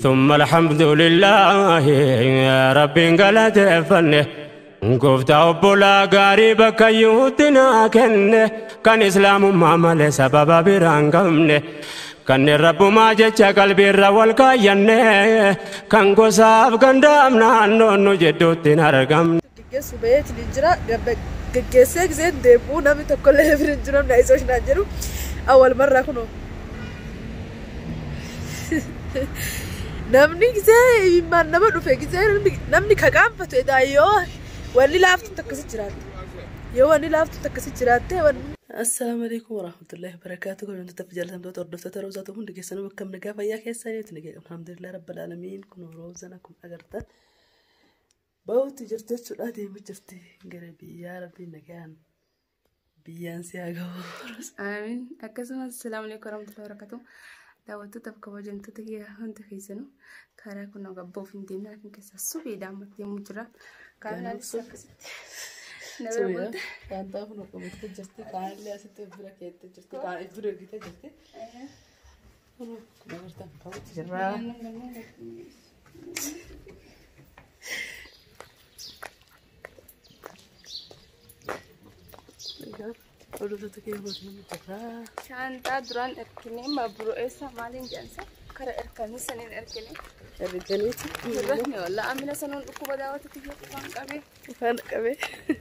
ثم الحمد لله يا ربي قالت فنه قفتا وبلا قريبك يوتنا كان إسلام ما مال سبب برانقمنه كان الرب ما جتش قلبي الرول كاينه كان قصاب كان دامنا نجدو تنرقم سبيت نجرا جسك زين دبو نامي تكله فرنجنا نايسوش نجرو أول مرة كنو نامني زي ما نامنو فيك زي نامني كعام فتو إدايو واني لافت تكسي جرات يو واني لافت تكسي جرات السلام عليكم ورحمة الله وبركاته كل من تفجر لهم دوت أردف تروزاتهم دقي سنة وكم نجاف يا كيسانية تنجي الحمد لله رب العالمين كنوا روزناكم أجرتا بوت جرتت شو هذه مجفتي قربي يا ربي نجان بيان سياقو آمين أكسم السلام عليكم ورحمة الله وبركاته دعوتو تبقى وجنتو تجي هون تخيسنو كارا كنا قبوا في الدنيا لكن كيسا سوبي دامت يوم مجرى كارا لسه سويا كان تافنو كم تجرتي كان لي أسيت بركة تجرتي كان إبرة كده تجرتي أنا كنا برتاح بوت جرا أردت كده بس من جرا شانتا دران إركني مبروئسة مالين جانسا كرا إركني سنين إركني رحني ولا أمينة سنون أكو بداوة تيجي فان كبي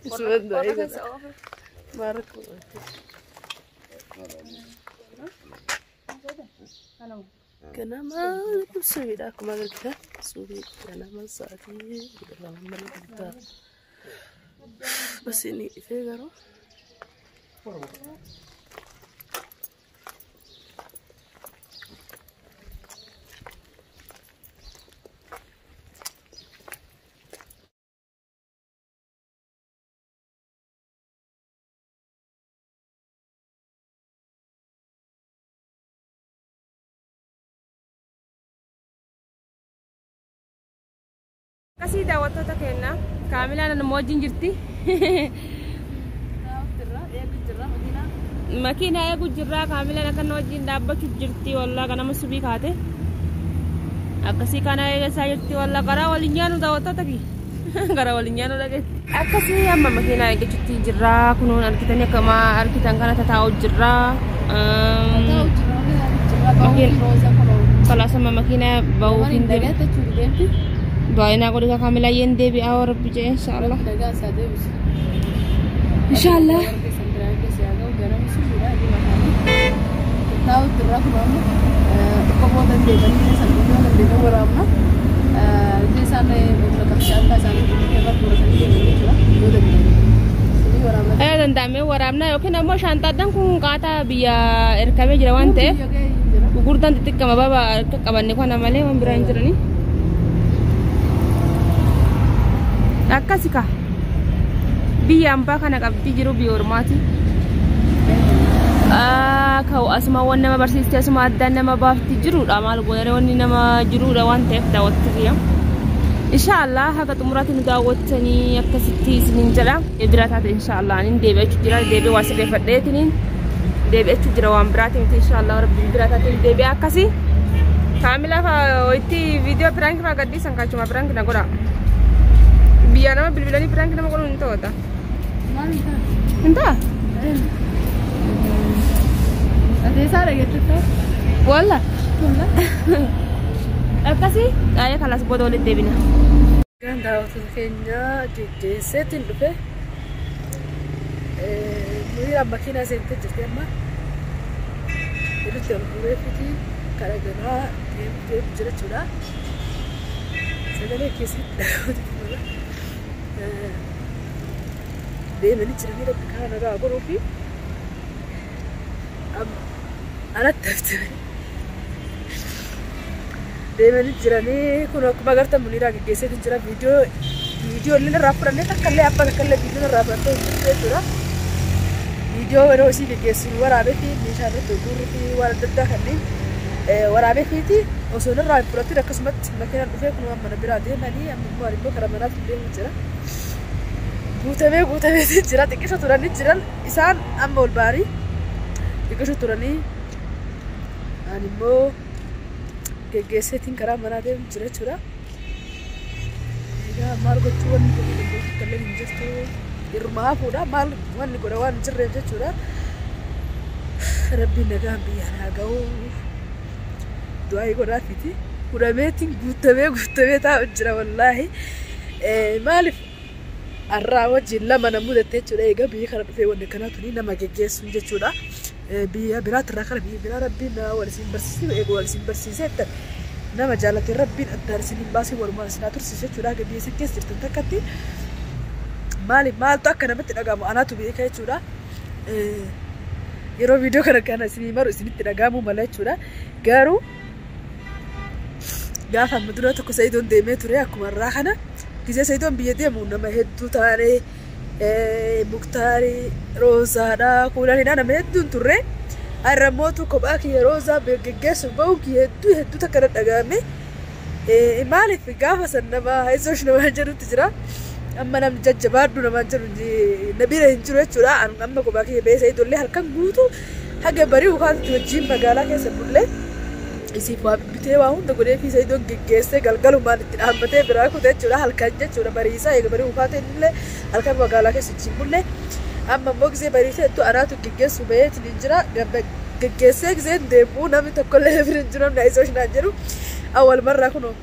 سود دايق بارك كنا ما سوي ده كم قلت سوي كنا ما ساتي كنا ما نقدر بس إني في غيره kasih dawat tu tak kena kami lah nak mojin jirti makina ya gujra kami lah nak mojin dabba jirti wallah kana masubi khate akasi kana ya saya jirti wallah kara walinya nu dawat tak ki kara walinya nu lagi akasi amma makina ya jirti jirra kunun kita ni kama kita kana tahu jirra makin kalau sama makina bau pindir باينا أقول لك كاملة يندبي أو ربي جاي إن شاء الله إن شاء الله tahu terang kamu kemudian dia sambil dia warna di sana untuk kerjaan sana kita berusaha ini juga dan dame warna oke nama Shanta dan kung kata biya erkame jerawan teh ukur dan titik kama baba kaban ni ko na male mambiran jerani akasika biya ampa kana kabti jiru bi ormati kau asma wanna ma barsiste asma adanna ma bafti jiru amal godare wonni nama jiru rawan tek dawat tiya inshallah haga tumratin dawatani akasitti sinin jala idratat inshallah nin debe jira debe wasbe fadetinin debe jira wan bratin inshallah rabbi idratat debe akasi kamila fa oiti video prank ma gaddi sanka cuma prank na gora biya nama bilbilani prank nama kono into ta entah ada sara gitu tuh wala apa sih ayah kalau sebut oleh Devina kan tahu kayaknya di setin lupa mungkin apa kina setin jadi apa itu terlalu fiti karena dia jelas sudah sedang kisah dia mana cerita dia kan ada apa rupi أنا تفتح دائما جراني كنا كبارت منيرة كيسة تجرا فيديو اللي نرافرني تكلم أبغى تكلم فيديو نرافرته تجرا فيديو وروسي كيسة ورابه في مشان تقول في ورد تدخلني ورابه في تي وصلنا رافرته ركسمت مكان البيت كنا من برادة ماني أم ماريكو كرامنا في البيت تجرا قوتة تجرا تكيسة تراني تجرا إنسان أم والباري تكيسة تراني animu geggeesseetiin karaa manaa deemu jira jechuudha. Egaa maal gochuu wanni godhu kallee hin jirtu irrumaa hafuudha maal wanni godha waan jirreef jechuudha. Rabbiin nagaan biyyaan haa ga'u du'aa godhaafiti hudhameetiin guutamee taa'u jira wallaahi. Maaliif arraa wajjin lama na mudatte jechuudha. Egaa biyya kana dhufee wanni kanaa tuni nama geggeessuun jechuudha. Biyya biraatirraa kara biyya biraa rabbiin wal isin barsiisee eeguu wal isin barsiisee nama jaallatee rabbiin addaan isin hin baasee walumaan isin haa tursiise jechuudha. Biyya isin keessa jirtan takkatti maaltu akka namatti dhagahamu anaatu beeka jechuudha. Yeroo viidiyoo kana isinii maru isinitti dhagahamu mala jechuudha. Garuu gaafa amma dura tokko Sa'idoon deemee ture akkuma irraa kana gisee Sa'idoon biyya deemu nama hedduu taanee Muktaari Roozaadha kuulaniidha nama hedduun turre. Arramootu kophaa kiyya Roozaa geggeessu ba'uun kiyya hedduu takka dhagahame. Maaliif gaafa san nama haisoosh nama jedhutti jira. Amma namni jajjabaaddu namaan jedhu na bira hin jiru jechuudha. Amma kophaa kiyya ba'ee Sa'idoollee halkan guutuu haga barii ukaatatti wajjin magaalaa keessa bullee isiif waa bitee waa hunda godhee fi Sa'idoon geggeessee galgalumaan itti dhaabbatee biraa kute jechuudha. Halkan jechuudha bariisaa eega barii ukaatee illee halkan magaalaa keessa wajjin bullee. Amma immoo gisee bariisee hedduu anaatu geggeessu ba'eetiin hin jira. Geggeessee gisee deemuu namni tokkollee bira hin jiru namni haisoosh naan jedhu awwal marraa kunoo.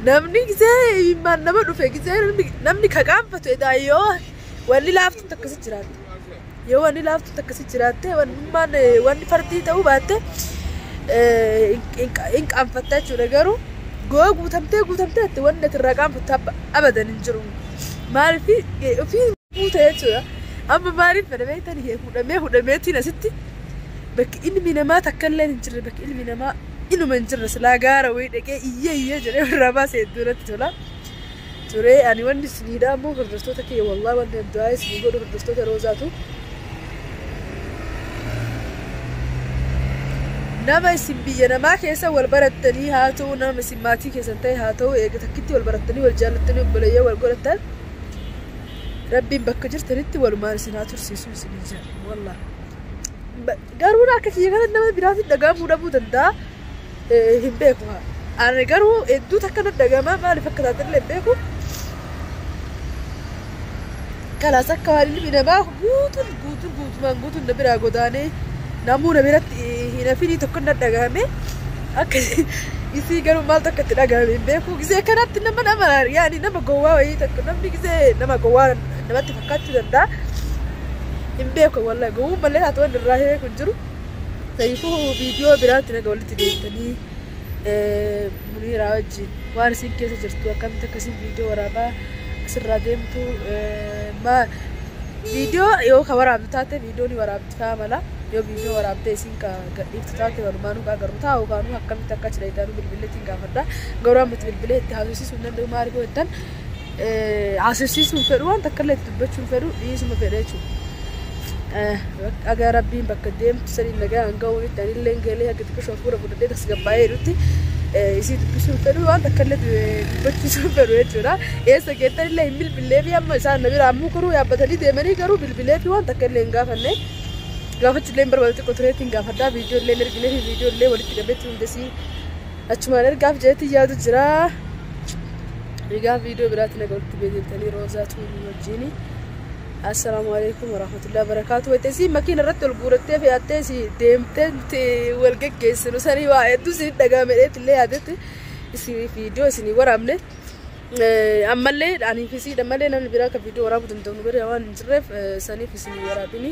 Namni gisee immaan nama dhufe gisee namni kaqaanfatu edaa yoo wanni laaftuun akkasii jiraatte. Yoo wanni laaftuun akkasii jiraatte wanni fardii ta'uu baatte hin qaanfatta jechuudha. Garuu goo guutamtee itti wanni ati irraa qaanfattu abadan hin jiru. Maaliif ofii guute jechuudha. Amma maaliif fedha beektanii hudhameetiin asitti bakki ilmi namaa takkallee hin jirre bakki ilmi namaa inuma hin jirre silaa gaara wayii dhaqee iyyee jedhee irraa baasee hedduu irratti tola. Ture ani wanni isiniidha ammoo hordoftoota kiyya wallaahi wanni addu'aa isinii godhu hordoftoota Roozaatu. Nama isin biyya namaa keessa wal barattanii haa ta'u nama isin maatii keessan ta'e haa ta'u eega takkitti wal barattanii wal jaallattanii obboleeyyaa wal godhattan Rabbiin bakka jirtanitti walumaan isin haa tursiisuu isinii jira wallaahi. Garuu akka kiyya kana nama biraatiin dhagahamuu dhabuu danda'a hin beeku. Ani garuu hedduu takka na dhagahama maaliif akka taatellee hin beeku. Kalaas akka waan ilmi namaa guutumaan na biraa godaanee namuu na biratti hin hafini tokko na dhagahame akka isii garuu maaltu akka itti dhagahame hin beeku. Gisee kanatti nama yaani nama gowwaa wayii tokko namni gisee nama gowwaa namatti fakkaachuu danda'a. Hin beeku wallaahi gowwuun malee haa ta'u wanni irraa beeku hin jiru. Saifuu viidiyoo biraatti naga walitti deemtanii Muniiraa wajjin waan isin keessa jirtu akkamitti akkasiin viidiyoo waraabaa asirraa deemtu viidiyoo yoo ka waraabdu taate viidiyoon waraabdi fa'aa mala. Yoo viidiyoo waraabdee isin ka gadhiiftu taate walumaanuu ka agarru taa'u kaanuu akkamitti akka jira idaanuu bilbileetiin gaafadha. Garuu ammatti bilbilee itti haasofsiisuu hin danda'u maaliif jettan haasofsiisuun fedhu waan takkallee itti dubbachuun fedhu dhiisuma fedha jechuudha. Agar Rabbiin bakka deemtu sanii nagaa hanga'uu itti anillee galee akka xiqqoo shoofuura fudhadhee tasgabbaa'ee jedhutti isii dubbisuun fedhu waan takkallee dubbachiisuun fedhu jechuudha. Eessa geettanillee hin bilbilee fi amma isaan na biraa ammuu garuu yaabbatanii deemanii garuu bilbilee fi waan takkallee hin gaafanne. Gaafachuullee hin barbaadu xiqqoo tureetiin gaafadhaa viidiyoollee ergilee fi viidiyoollee walitti qabeetti hundasii achumaan ergaaf jeetii yaadu jira. Egaa viidiyoo biraatti naga walitti beekamtanii Roozaatu wajjini. Assalamu alaikum warahmatullahi wabarakatuh. Wayitasi makiina irratti ol guurattee fe'attee si deemtee wal geggeessinu sanii waa hedduu si dhagahameedheetillee yaadetti isin viidiyoo isinii waraabne ammallee aniif isiidha malee namni biraa akka viidiyoo waraabuu danda'u nu bira waan hin jirreef saniif isinii waraabini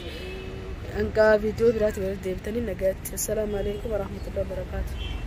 hanga viidiyoo biraatti walitti deemtanii nagaatti. Assalamu alaikum warahmatullahi wabarakatuh.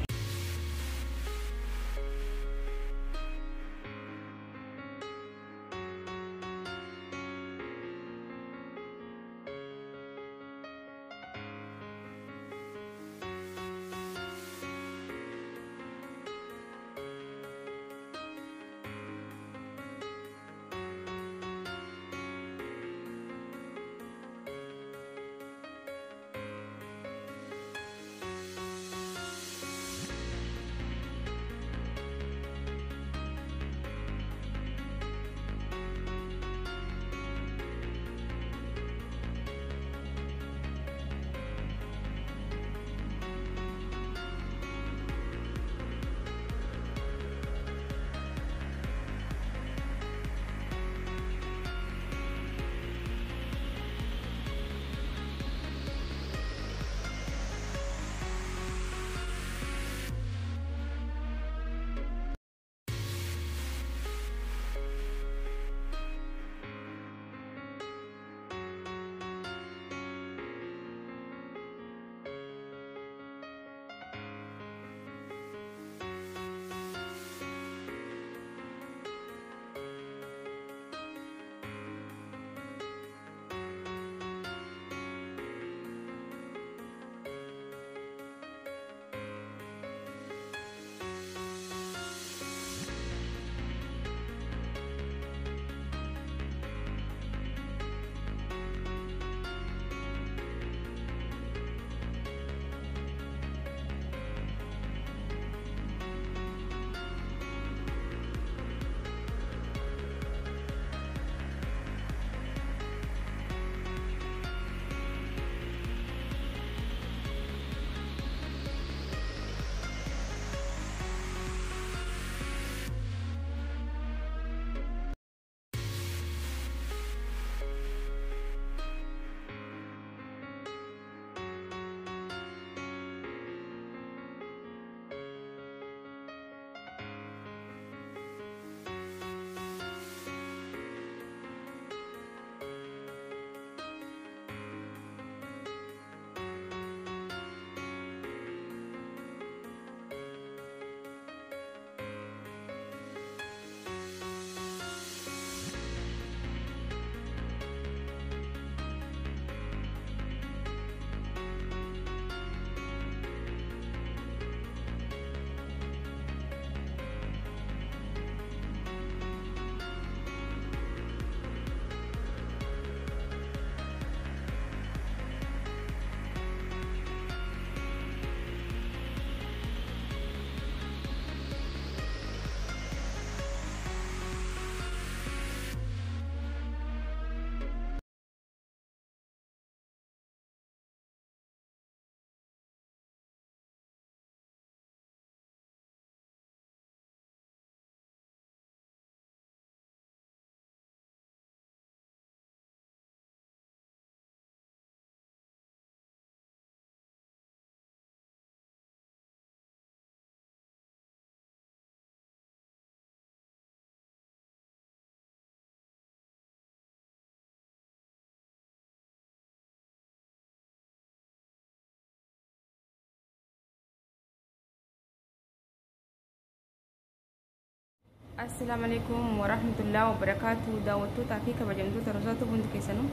Assalamualaikum warahmatullahi wabarakatuh. Dawatu tafi kabajamtu tarosatu buntu kesanu.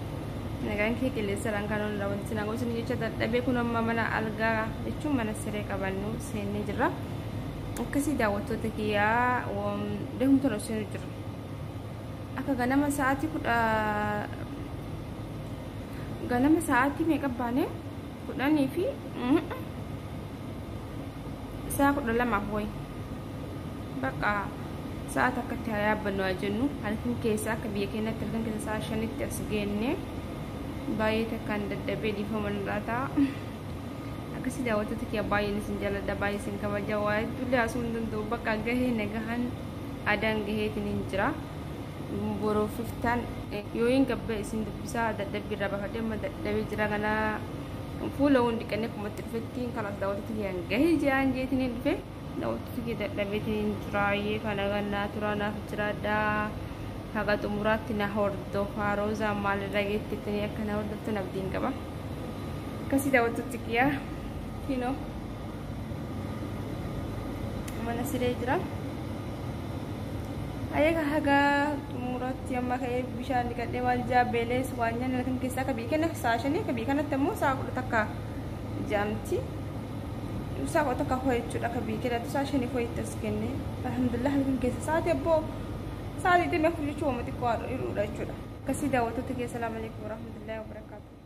Nagaan kee qilleensa kanuun raawwanti sinaa gosa ni jecha dadhabee kun amma mana algaa jechuun mana siree qabannu seennee jirra. Akkasii daawwattoota kiyyaa deemtu roosee jirra. Akka ganama sa'aatii meeqa baane kudhanii fi sa'a 12 wayi bakka saat akkatti haa yaabbannu haa jennu halkan keessa akka biyya keenyatti halkan keessa sa'a 5tti as geenne baay'ee takkaan dadhabee dhiifama nurraa ta'a. Akkasii daawwattoota kiyyaa baay'een isin jaalladha baay'ee isin kabaja waa hedduullee haasuu hin danda'u bakka gahee nagahan adaan gaheetiin hin jira. Borofiftaan yoo hin gabbee isin dubbisaa dadhabbii irraa baafadhee amma dadhabee jira kana fuula hundi kanneen kumatti dhufettiin kanaas daawwattoota kiyyaan gahee jiraan jeetiin hin dhufe. Daawwattoota kiyya dadhabeetiin jiraayyee kana gannaa turaanaaf jiraadhaa haga xumuraatti na hordofaa roozaa maalirra geettettanii akka na hordoftan abdiin qaba. Akkasii daawwattoota kiyyaa kinoo mana siree jira. Ayyaaka haga xumuraatti amma ka'ee bishaan dhiqadhee waan jaabeelees waan nyaanni halkan keessaa akka biyya kenna sa'a 5 akka biyya kanatti ammoo sa'a 10 takka jaamti. Sa'a takka ho'ichuudha akka biyya keenyatti sa'a 5 ho'itti as kenne alhamdulillah halkan keessa sa'aatii abboo sa'aatii 4 jechuun uummati xiqqoo haadha jiruudha jechuudha. Akkasii daawwattoota kiyya salaamu alaikum warahmatullahi wabarakatuh.